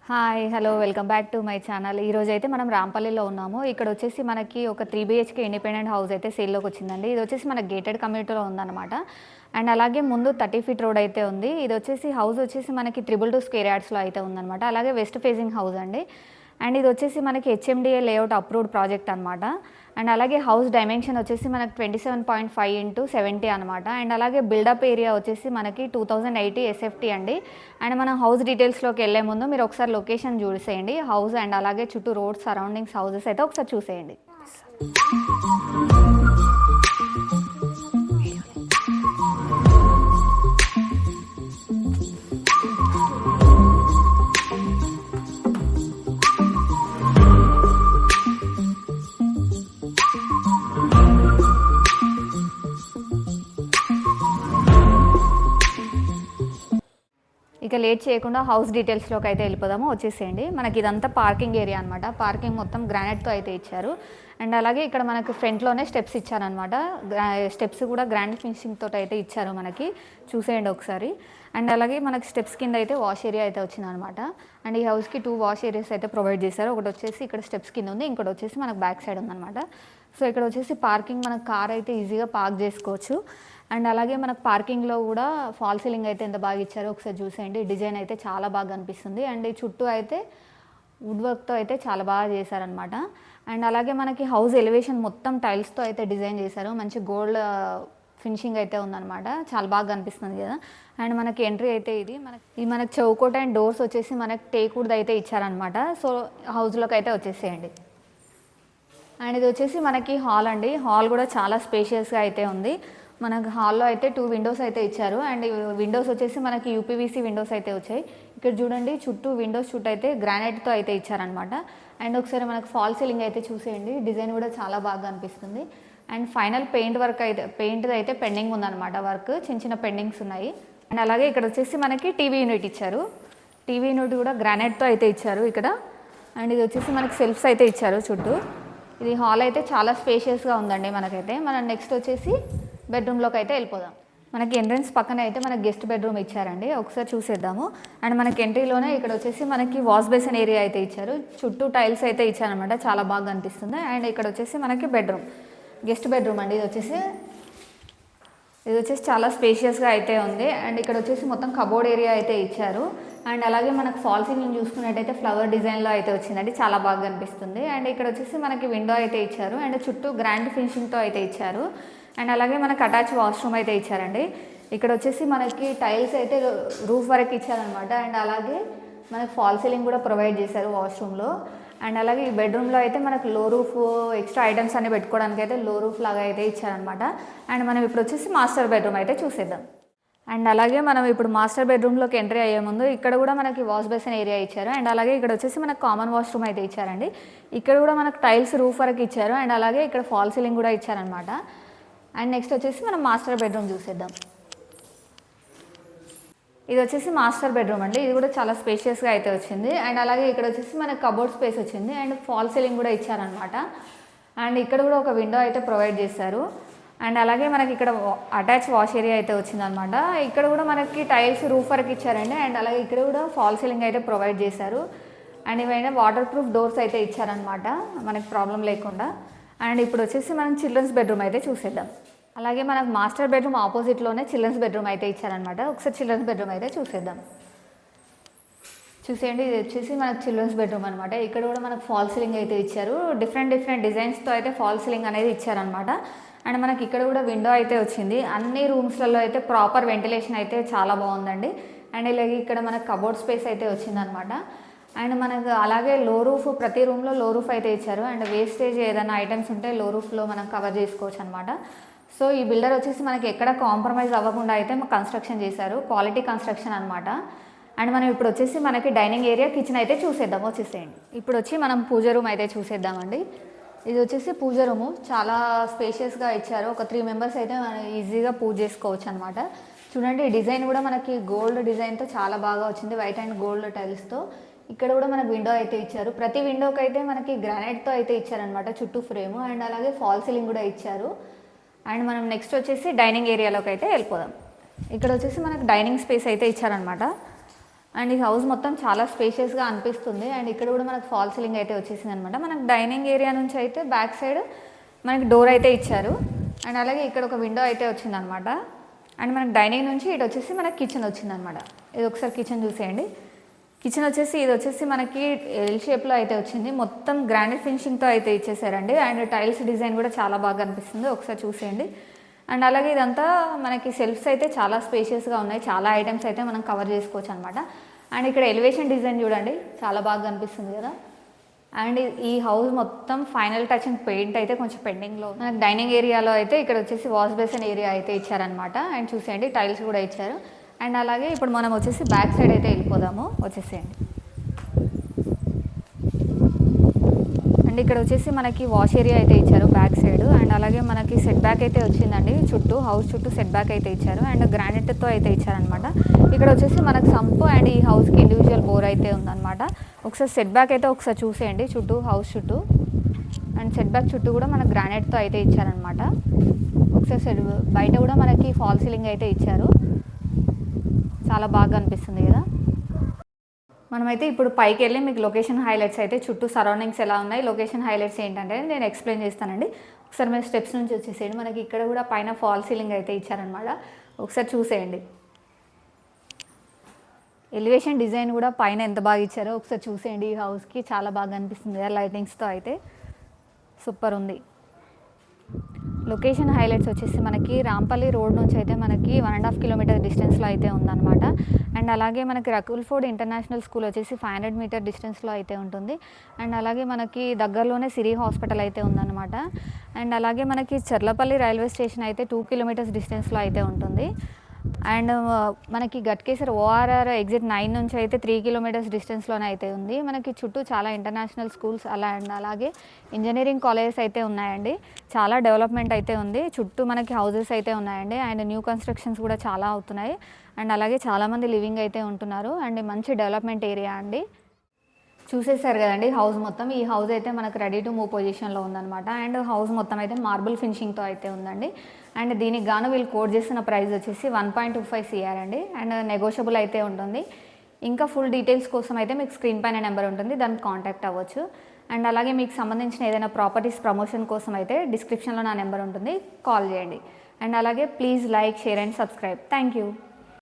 Hi hello welcome back to my channel. ఈరోజు అయితే మనం రాంపల్లిలో ఉన్నాము. ఇక్కడ వచ్చేసి మనకి ఒక 3 BHK ఇండిపెండెంట్ హౌస్ అయితే సేల్లోకి వచ్చిందండి. ఇది వచ్చేసి మన గేటెడ్ కమ్యూనిటీలో ఉందన్నమాట. అండ్ అలాగే ముందు 30 ఫీట్ రోడ్ అయితే ఉంది. ఇది వచ్చేసి హౌస్ వచ్చేసి మనకి 222 స్క్వేర్ యార్డ్స్లో అయితే ఉందన్నమాట. అలాగే వెస్ట్ ఫేసింగ్ హౌస్ అండి. అండ్ ఇది వచ్చేసి మనకి HMDA లేఅవుట్ అప్రూవ్డ్ ప్రాజెక్ట్ అనమాట. అండ్ అలాగే హౌస్ డైమెన్షన్ వచ్చేసి మనకి 27.5 into 70 అనమాట. అండ్ అలాగే బిల్డప్ ఏరియా వచ్చేసి మనకి 2080 SFT అండి. అండ్ మనం హౌస్ డీటెయిల్స్లోకి వెళ్ళే ముందు మీరు ఒకసారి లొకేషన్ చూసేయండి హౌస్. అండ్ అలాగే చుట్టూ రోడ్స్ సరౌండింగ్స్ హౌసెస్ అయితే ఒకసారి చూసేయండి. ఇక లేట్ చేయకుండా హౌస్ డీటెయిల్స్లోకి అయితే వెళ్ళిపోదాము. వచ్చేసేయండి. మనకి ఇదంతా పార్కింగ్ ఏరియా అనమాట. పార్కింగ్ మొత్తం గ్రానైట్తో అయితే ఇచ్చారు. అండ్ అలాగే ఇక్కడ మనకు ఫ్రంట్లోనే స్టెప్స్ ఇచ్చారనమాట. స్టెప్స్ కూడా గ్రానైట్ ఫినిషింగ్ తోటి అయితే ఇచ్చారు మనకి. చూసేయండి ఒకసారి. అండ్ అలాగే మనకి స్టెప్స్ కింద అయితే వాష్ ఏరియా అయితే వచ్చిందనమాట. అండ్ ఈ హౌస్కి 2 వాష్ ఏరియాస్ అయితే ప్రొవైడ్ చేశారు. ఒకటి వచ్చేసి ఇక్కడ స్టెప్స్ కింద ఉంది, ఇంకోటి వచ్చేసి మనకు బ్యాక్ సైడ్ ఉందన్నమాట. సో ఇక్కడ వచ్చేసి పార్కింగ్ మనకు కార్ అయితే ఈజీగా పార్క్ చేసుకోవచ్చు. అండ్ అలాగే మనకు పార్కింగ్లో కూడా ఫాల్ సీలింగ్ అయితే ఎంత బాగా ఇచ్చారో ఒకసారి చూసేయండి. డిజైన్ అయితే చాలా బాగా అనిపిస్తుంది. అండ్ ఈ చుట్టూ అయితే వుడ్ వర్క్తో అయితే చాలా బాగా చేశారనమాట. అండ్ అలాగే మనకి హౌస్ ఎలివేషన్ మొత్తం టైల్స్తో అయితే డిజైన్ చేశారు. మంచి గోల్డ్ ఫినిషింగ్ అయితే ఉందన్నమాట. చాలా బాగా కనిపిస్తుంది కదా. అండ్ మనకి ఎంట్రీ అయితే ఇది మనకి చౌకోట్ అండ్ డోర్స్ వచ్చేసి మనకి టేకుడ్ది అయితే ఇచ్చారనమాట. సో హౌస్లోకి అయితే వచ్చేసేయండి. అండ్ ఇది వచ్చేసి మనకి హాల్ అండి. హాల్ కూడా చాలా స్పేషియస్గా అయితే ఉంది. మనకు హాల్లో అయితే 2 విండోస్ అయితే ఇచ్చారు. అండ్ విండోస్ వచ్చేసి మనకి UPVC విండోస్ అయితే వచ్చాయి. ఇక్కడ చూడండి చుట్టూ విండోస్ చుట్టూ అయితే గ్రానైట్తో అయితే ఇచ్చారనమాట. అండ్ ఒకసారి మనకు ఫాల్ సీలింగ్ అయితే చూసేయండి. డిజైన్ కూడా చాలా బాగా అనిపిస్తుంది. అండ్ ఫైనల్ పెయింట్ అయితే పెండింగ్ ఉందన్నమాట. వర్క్ చిన్న చిన్న పెండింగ్స్ ఉన్నాయి. అండ్ అలాగే ఇక్కడ వచ్చేసి మనకి టీవీ యూనిట్ ఇచ్చారు. టీవీ యూనిట్ కూడా గ్రానైట్తో అయితే ఇచ్చారు ఇక్కడ. అండ్ ఇది వచ్చేసి మనకి సెల్ఫ్స్ అయితే ఇచ్చారు చుట్టూ. ఇది హాల్ అయితే చాలా స్పేషియస్గా ఉందండి మనకైతే. మనం నెక్స్ట్ వచ్చేసి బెడ్రూమ్లోకి అయితే వెళ్ళిపోదాం. మనకి ఎంట్రన్స్ పక్కన అయితే మనకి గెస్ట్ బెడ్రూమ్ ఇచ్చారండి. ఒకసారి చూసేద్దాము. అండ్ మనకి ఎంట్రీలోనే ఇక్కడ వచ్చేసి మనకి వాష్ బేసిన్ ఏరియా అయితే ఇచ్చారు. చుట్టూ టైల్స్ అయితే ఇచ్చారనమాట. చాలా బాగా అనిపిస్తుంది. అండ్ ఇక్కడ వచ్చేసి మనకి గెస్ట్ బెడ్రూమ్ అండి. ఇది వచ్చేసి చాలా స్పేషియస్గా అయితే ఉంది. అండ్ ఇక్కడ వచ్చేసి మొత్తం కబోర్డ్ ఏరియా అయితే ఇచ్చారు. అండ్ అలాగే మనకు ఫాల్ సీలింగ్ చూసుకున్నట్టయితే ఫ్లవర్ డిజైన్లో అయితే వచ్చిందండి. చాలా బాగా కనిపిస్తుంది. అండ్ ఇక్కడ వచ్చేసి మనకి విండో అయితే ఇచ్చారు. అండ్ చుట్టూ గ్రాండ్ ఫినిషింగ్తో అయితే ఇచ్చారు. అండ్ అలాగే మనకు అటాచ్ వాష్రూమ్ అయితే ఇచ్చారండి. ఇక్కడ వచ్చేసి మనకి టైల్స్ అయితే రూఫ్ వరకు ఇచ్చారనమాట. అండ్ అలాగే మనకి ఫాల్ సీలింగ్ కూడా ప్రొవైడ్ చేశారు వాష్రూమ్లో. అండ్ అలాగే ఈ బెడ్రూమ్లో అయితే మనకు లో రూఫ్ ఎక్స్ట్రా ఐటమ్స్ అన్ని పెట్టుకోవడానికి అయితే లో రూఫ్ లాగా అయితే ఇచ్చారనమాట. అండ్ మనం ఇప్పుడు వచ్చేసి మాస్టర్ బెడ్రూమ్ అయితే చూసేద్దాం. అండ్ అలాగే మనం ఇప్పుడు మాస్టర్ బెడ్రూమ్లోకి ఎంట్రీ అయ్యే ముందు ఇక్కడ కూడా మనకి వాష్ బేసిన్ ఏరియా ఇచ్చారు. అండ్ అలాగే ఇక్కడ వచ్చేసి మనకు కామన్ వాష్రూమ్ అయితే ఇచ్చారండి. ఇక్కడ కూడా మనకు టైల్స్ రూఫ్ వరకు ఇచ్చారు. అండ్ అలాగే ఇక్కడ ఫాల్ సీలింగ్ కూడా ఇచ్చారనమాట. అండ్ నెక్స్ట్ వచ్చేసి మనం మాస్టర్ బెడ్రూమ్ చూసేద్దాం. ఇది వచ్చేసి మాస్టర్ బెడ్రూమ్ అండి. ఇది కూడా చాలా స్పేషియస్గా అయితే వచ్చింది. అండ్ అలాగే ఇక్కడ వచ్చేసి మనకి కబోర్డ్ స్పేస్ వచ్చింది. అండ్ ఫాల్ సీలింగ్ కూడా ఇచ్చారనమాట. అండ్ ఇక్కడ కూడా ఒక విండో అయితే ప్రొవైడ్ చేశారు. అండ్ అలాగే మనకి ఇక్కడ అటాచ్ వాష్ ఏరియా అయితే వచ్చిందనమాట. ఇక్కడ కూడా మనకి టైల్స్ రూఫ్ వరకు ఇచ్చారండి. అండ్ అలాగే ఇక్కడ కూడా ఫాల్ సీలింగ్ అయితే ప్రొవైడ్ చేశారు. అండ్ ఇవైనా వాటర్ ప్రూఫ్ డోర్స్ అయితే ఇచ్చారనమాట మనకి ప్రాబ్లం లేకుండా. అండ్ ఇప్పుడు వచ్చేసి మనం చిల్డ్రన్స్ బెడ్రూమ్ అయితే చూసేద్దాం. అలాగే మనకు మాస్టర్ బెడ్రూమ్ ఆపోజిట్లోనే చిల్డ్రన్స్ బెడ్రూమ్ అయితే ఇచ్చారనమాట. ఒకసారి చిల్డ్రన్స్ బెడ్రూమ్ అయితే చూసేద్దాం. చూసేయండి. ఇది వచ్చేసి మనకు చిల్డ్రన్స్ బెడ్రూమ్ అనమాట. ఇక్కడ కూడా మనకు ఫాల్ సీలింగ్ అయితే ఇచ్చారు. డిఫరెంట్ డిజైన్స్తో అయితే ఫాల్ సీలింగ్ అనేది ఇచ్చారనమాట. అండ్ మనకి ఇక్కడ కూడా విండో అయితే వచ్చింది. అన్ని రూమ్స్లలో అయితే ప్రాపర్ వెంటిలేషన్ అయితే చాలా బాగుందండి. అండ్ ఇలాగే ఇక్కడ మనకు కబోర్డ్ స్పేస్ అయితే వచ్చిందనమాట. అండ్ మనకు అలాగే లో రూఫ్ ప్రతి రూమ్లో లో రూఫ్ అయితే ఇచ్చారు. అండ్ వేస్టేజ్ ఏదైనా ఐటమ్స్ ఉంటే లో రూఫ్లో మనం కవర్ చేసుకోవచ్చు అనమాట. సో ఈ బిల్డర్ వచ్చేసి మనకి ఎక్కడ కాంప్రమైజ్ అవ్వకుండా అయితే కన్స్ట్రక్షన్ చేశారు. క్వాలిటీ కన్స్ట్రక్షన్ అనమాట. అండ్ మనం ఇప్పుడు వచ్చేసి మనకి డైనింగ్ ఏరియా కిచెన్ అయితే చూసేద్దాం. వచ్చేసేయండి. ఇప్పుడు వచ్చి మనం పూజ రూమ్ అయితే చూసేద్దామండి. ఇది వచ్చేసి పూజ రూము. చాలా స్పేషియస్గా ఇచ్చారు. ఒక 3 మెంబర్స్ అయితే ఈజీగా పూజ చేసుకోవచ్చు అనమాట. చూడండి డిజైన్ కూడా మనకి గోల్డ్ డిజైన్తో చాలా బాగా వచ్చింది. వైట్ అండ్ గోల్డ్ టైల్స్తో. ఇక్కడ కూడా మనకు విండో అయితే ఇచ్చారు. ప్రతి విండోకి అయితే మనకి గ్రానైట్తో అయితే ఇచ్చారనమాట చుట్టూ ఫ్రేము. అండ్ అలాగే ఫాల్ సీలింగ్ కూడా ఇచ్చారు. అండ్ మనం నెక్స్ట్ వచ్చేసి డైనింగ్ ఏరియాలోకి అయితే వెళ్ళిపోదాం. ఇక్కడ వచ్చేసి మనకు డైనింగ్ స్పేస్ అయితే ఇచ్చారనమాట. అండ్ ఈ హౌస్ మొత్తం చాలా స్పేషియస్గా అనిపిస్తుంది. అండ్ ఇక్కడ కూడా మనకు ఫాల్ సీలింగ్ అయితే వచ్చేసింది అనమాట. మనకు డైనింగ్ ఏరియా నుంచి అయితే బ్యాక్ సైడ్ మనకి డోర్ అయితే ఇచ్చారు. అండ్ అలాగే ఇక్కడ ఒక విండో అయితే వచ్చిందనమాట. అండ్ మనకి డైనింగ్ నుంచి ఇటు వచ్చేసి మనకి కిచెన్ వచ్చిందనమాట. ఇది ఒకసారి కిచెన్ చూసేయండి. కిచెన్ వచ్చేసి ఇది వచ్చేసి మనకి ఎల్ షేప్లో అయితే వచ్చింది. మొత్తం గ్రానైట్ ఫినిషింగ్తో అయితే ఇచ్చేసారండి. అండ్ టైల్స్ డిజైన్ కూడా చాలా బాగా అనిపిస్తుంది, ఒకసారి చూసేయండి. అండ్ అలాగే ఇదంతా మనకి సెల్ఫ్స్ అయితే చాలా స్పేషియస్గా ఉన్నాయి. చాలా ఐటమ్స్ అయితే మనం కవర్ చేసుకోవచ్చు అనమాట. అండ్ ఇక్కడ ఎలివేషన్ డిజైన్ చూడండి, చాలా బాగా అనిపిస్తుంది కదా. అండ్ ఈ హౌస్ మొత్తం ఫైనల్ టచ్ అండ్ పెయింట్ అయితే కొంచెం పెండింగ్లో. మనకి డైనింగ్ ఏరియాలో అయితే ఇక్కడ వచ్చేసి వాష్ బేసిన్ ఏరియా అయితే ఇచ్చారనమాట. అండ్ చూసేయండి టైల్స్ కూడా ఇచ్చారు. అండ్ అలాగే ఇప్పుడు మనం వచ్చేసి బ్యాక్ సైడ్ అయితే వెళ్ళిపోదాము, వచ్చేసేయండి. అండ్ ఇక్కడ వచ్చేసి మనకి వాష్ ఏరియా అయితే ఇచ్చారు బ్యాక్ సైడ్. అండ్ అలాగే మనకి సెట్ బ్యాక్ అయితే వచ్చిందండి, చుట్టూ హౌస్ చుట్టూ సెట్ బ్యాక్ అయితే ఇచ్చారు. అండ్ గ్రానైట్తో అయితే ఇచ్చారనమాట. ఇక్కడ వచ్చేసి మనకు సంప్ అండ్ ఈ హౌస్కి ఇండివిజువల్ బోర్ అయితే ఉందన్నమాట. ఒకసారి సెట్ బ్యాక్ అయితే ఒకసారి చూసేయండి, చుట్టూ హౌస్ చుట్టూ. అండ్ సెట్ బ్యాక్ చుట్టూ కూడా మనకు గ్రానైట్తో అయితే ఇచ్చారనమాట. ఒకసారి బయట కూడా మనకి ఫాల్ సీలింగ్ అయితే ఇచ్చారు, చాలా బాగా అనిపిస్తుంది కదా. మనమైతే ఇప్పుడు పైకి వెళ్ళి మీకు లొకేషన్ హైలైట్స్ అయితే చుట్టూ సరౌండింగ్స్ ఎలా ఉన్నాయి, లొకేషన్ హైలైట్స్ ఏంటంటే నేను ఎక్స్ప్లెయిన్ చేస్తానండి. ఒకసారి మీరు స్టెప్స్ నుంచి వచ్చేసేయండి. మనకి ఇక్కడ కూడా పైన ఫాల్ సీలింగ్ అయితే ఇచ్చారనమాట, ఒకసారి చూసేయండి. ఎలివేషన్ డిజైన్ కూడా పైన ఎంత బాగా ఇచ్చారో ఒకసారి చూసేయండి. ఈ హౌస్కి చాలా బాగా అనిపిస్తుంది కదా, లైటింగ్స్తో అయితే సూపర్ ఉంది. లొకేషన్ హైలైట్స్ వచ్చేసి మనకి రాంపల్లి రోడ్ నుంచి అయితే మనకి 1.5 కిలోమీటర్ డిస్టెన్స్లో అయితే ఉందన్నమాట. అండ్ అలాగే మనకి రకుల్ ఫోర్డ్ ఇంటర్నేషనల్ స్కూల్ వచ్చేసి 500 మీటర్ డిస్టెన్స్లో అయితే ఉంటుంది. అండ్ అలాగే మనకి దగ్గరలోనే సిరి హాస్పిటల్ అయితే ఉందన్నమాట. అండ్ అలాగే మనకి చర్లపల్లి రైల్వే స్టేషన్ అయితే 2 కిలోమీటర్స్ డిస్టెన్స్లో అయితే ఉంటుంది. అండ్ మనకి గట్కేసర్ ఓఆర్ఆర్ ఎగ్జిట్ 9 నుంచి అయితే 3 కిలోమీటర్స్ డిస్టెన్స్లోనే అయితే ఉంది. మనకి చుట్టూ చాలా ఇంటర్నేషనల్ స్కూల్స్ అండ్ అలాగే ఇంజనీరింగ్ కాలేజెస్ అయితే ఉన్నాయండి. చాలా డెవలప్మెంట్ అయితే ఉంది, చుట్టూ మనకి హౌసెస్ అయితే ఉన్నాయండి. అండ్ న్యూ కన్స్ట్రక్షన్స్ కూడా చాలా అవుతున్నాయి. అండ్ అలాగే చాలామంది లివింగ్ అయితే ఉంటున్నారు. అండ్ మంచి డెవలప్మెంట్ ఏరియా అండి. చూసేసారు కదండి హౌస్ మొత్తం. ఈ హౌస్ అయితే మనకు రెడీ టు మూవ్ పొజిషన్లో ఉందన్నమాట. అండ్ హౌస్ మొత్తం అయితే మార్బుల్ ఫినిషింగ్తో అయితే ఉందండి. అండ్ దీనికి గాను వీళ్ళు కోట్ చేసిన ప్రైస్ వచ్చేసి 1.25 CR అండి. అండ్ నెగోషియబుల్ అయితే ఉంటుంది. ఇంకా ఫుల్ డీటెయిల్స్ కోసం అయితే మీకు స్క్రీన్ పైన నెంబర్ ఉంటుంది, దానికి కాంటాక్ట్ అవ్వచ్చు. అండ్ అలాగే మీకు సంబంధించిన ఏదైనా ప్రాపర్టీస్ ప్రమోషన్ కోసం అయితే డిస్క్రిప్షన్లో నా నెంబర్ ఉంటుంది, కాల్ చేయండి. అండ్ అలాగే please like, share and subscribe. Thank you.